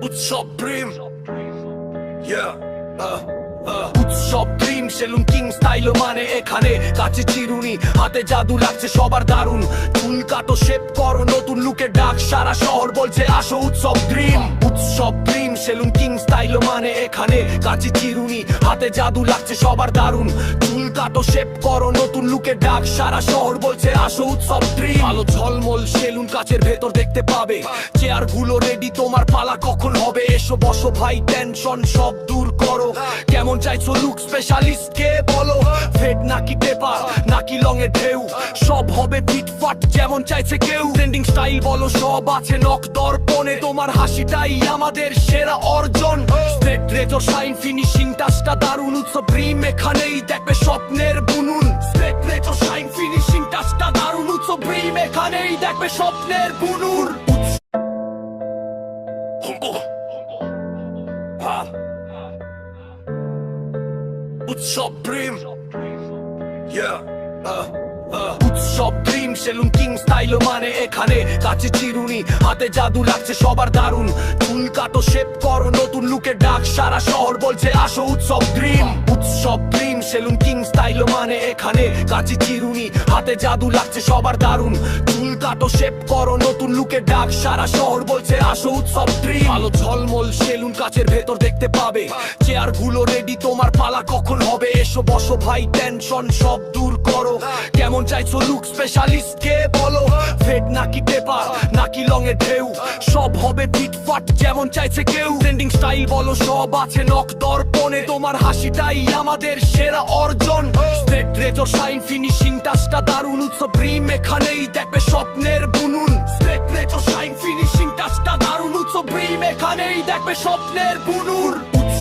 উৎসব ড্রিম উৎসব dream salon king style মানে এখানে কাছে চিরুনি হাতে জাদু লাগছে সবার দারুন চুল কাটো শেপ করো নতুন লুকের ডাক সারা শহর বলছে আসো উৎসব ড্রিম উৎসব ড্রিম সেলুন কিং স্টাইল মানে এখানে কাছে চিরুনি হাতে জাদু লাগছে সবার দারুন চুল কাটো শেপ করো নতুন লুকের ডাক সারা শহর বলছে আসো উৎসব ড্রিম আলো ঝলমল সেলুন কাচের ভেতর দেখতে পাবে চেয়ার গুলো রেডি তোমার পালা কখন হবে এসো বসো ভাই টেনশন সব দূর করো কেমন চাইছো লুক স্পেশালিস্ট কে বলো ফেট নাকি পেপার নাকি লং এর ঢেউ সব হবে ফিটফাট যেমন চাইছে কেউ ট্রেন্ডিং স্টাইল বলো সব আছে নক দর্পণে তোমার হাসিটাই আমাদের সেরা অর্জন স্ট্রেট রেজর শাইন ফিনিশিং টাচটা দারুন উৎসব ড্রিম এখানেই দেখবে স্বপ্নের বুনুন স্ট্রেট রেজর শাইন ফিনিশিং টাচটা দারুন উৎসব ড্রিম এখানেই দেখবে স্বপ্নের বুনুন উৎসব ড্রিম উৎসব ড্রিম সেলুন কিং স্টাইল মানে এখানে কাছে চিরুনি হাতে জাদু লাগছে সবার দারুন চুল কাটো শেপ করো নতুন লুকের ডাক সারা শহর বলছে আসো উৎসব ড্রিম উৎসব ড্রিম সেলুন কিং স্টাইল মানে এখানে কাছে চিরুনি হাতে জাদু লাগছে সবার দারুন চুল কাটো শেপ করো নতুন লুকের ডাক সারা শহর বলছে আসো উৎসব ড্রিম আলো ঝলমল সেলুন কাচের ভেতর দেখতে পাবে চেয়ার গুলো রেডি তোমার পালা কখন হবে এসো বসো ভাই টেনশন সব দূর করো কেমন চাইছো লুক স্পেশালিস্ট কে বলো ফেট নাকি পেপার নাকি লং এর ঢেউ সব হবে ফিটফাট যেমন চাইছে কেউ ট্রেন্ডিং স্টাইল বলো সব আছে নক দর্পণে তোমার হাসিটাই আমাদের সেরা অর্জন স্ট্রেট রেজর শাইন ফিনিশিং টাচটা দারুন উৎসব ড্রিম এখানেই দেখবে স্বপ্নের বুনুন স্ট্রেট রেজর শাইন ফিনিশিং টাচটা দারুন উৎসব ড্রিম এখানেই দেখবে স্বপ্নের বুনুন